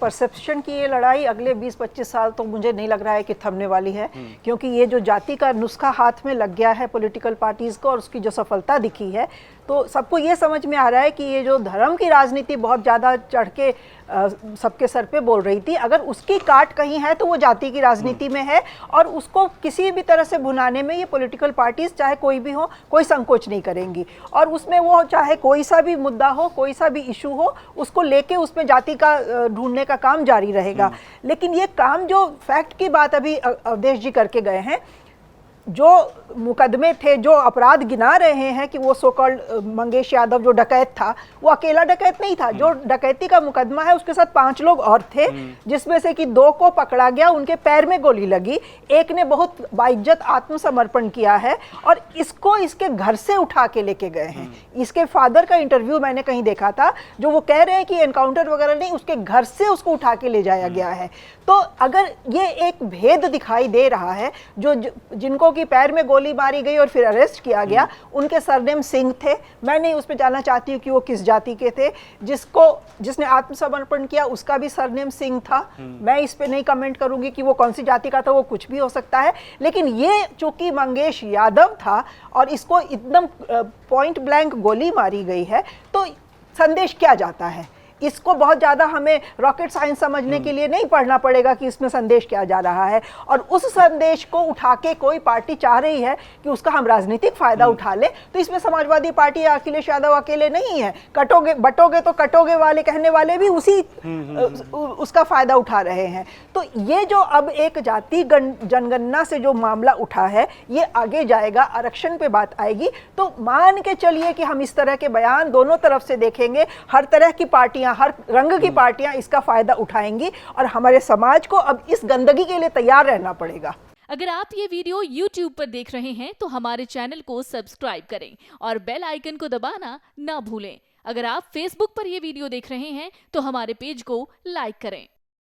Perception की ये लड़ाई अगले 20-25 साल तो मुझे नहीं लग रहा है कि थमने वाली है, क्योंकि ये जो जाति का नुस्खा हाथ में लग गया है पॉलिटिकल पार्टीज़ को और उसकी जो सफलता दिखी है, तो सबको ये समझ में आ रहा है कि ये जो धर्म की राजनीति बहुत ज़्यादा चढ़ के सबके सर पे बोल रही थी, अगर उसकी काट कहीं है तो वो जाति की राजनीति में है और उसको किसी भी तरह से भुनाने में ये पॉलिटिकल पार्टीज चाहे कोई भी हो, कोई संकोच नहीं करेंगी। और उसमें वो चाहे कोई सा भी मुद्दा हो, कोई सा भी इशू हो, उसको लेके उसमें जाति का ढूंढने का काम जारी रहेगा। लेकिन ये काम जो फैक्ट की बात अभी अवधेश जी करके गए हैं, जो मुकदमे थे, जो अपराध गिना रहे हैं कि वो सो कॉल्ड मंगेश यादव जो डकैत था, वो अकेला डकैत नहीं था। जो डकैती का मुकदमा है उसके साथ 5 लोग और थे, जिसमें से कि 2 को पकड़ा गया, उनके पैर में गोली लगी, एक ने बहुत बाइज्जत आत्मसमर्पण किया है और इसको इसके घर से उठा के लेके गए हैं। इसके फादर का इंटरव्यू मैंने कहीं देखा था, जो वो कह रहे हैं कि एनकाउंटर वगैरह नहीं, उसके घर से उसको उठा के ले जाया गया है। तो अगर ये एक भेद दिखाई दे रहा है, जो जिनको कि पैर में गोली मारी गई और फिर अरेस्ट किया गया, उनके सरनेम सिंह थे। मैं नहीं उस पर जानना चाहती हूँ कि वो किस जाति के थे। जिसने आत्मसमर्पण किया उसका भी सरनेम सिंह था। मैं इस पे नहीं कमेंट करूंगी कि वो कौन सी जाति का था, वो कुछ भी हो सकता है। लेकिन ये चूंकि मंगेश यादव था और इसको एकदम पॉइंट ब्लैंक गोली मारी गई है, तो संदेश क्या जाता है? इसको बहुत ज़्यादा हमें रॉकेट साइंस समझने के लिए नहीं पढ़ना पड़ेगा कि इसमें संदेश क्या जा रहा है। और उस संदेश को उठा के कोई पार्टी चाह रही है कि उसका हम राजनीतिक फायदा उठा ले, तो इसमें समाजवादी पार्टी या अखिलेश यादव अकेले नहीं है। कटोगे बटोगे तो कटोगे वाले कहने वाले भी उसी उसका फायदा उठा रहे हैं। तो ये जो अब एक जाति जनगणना से जो मामला उठा है, ये आगे जाएगा, आरक्षण पे बात आएगी, तो मान के चलिए कि हम इस तरह के बयान दोनों तरफ से देखेंगे। हर तरह की पार्टियां, हर रंग की पार्टियां इसका फायदा उठाएंगी और हमारे समाज को अब इस गंदगी के लिए तैयार रहना पड़ेगा। अगर आप ये वीडियो YouTube पर देख रहे हैं तो हमारे चैनल को सब्सक्राइब करें और बेल आइकन को दबाना ना भूलें। अगर आप Facebook पर ये वीडियो देख रहे हैं तो हमारे पेज को लाइक करें।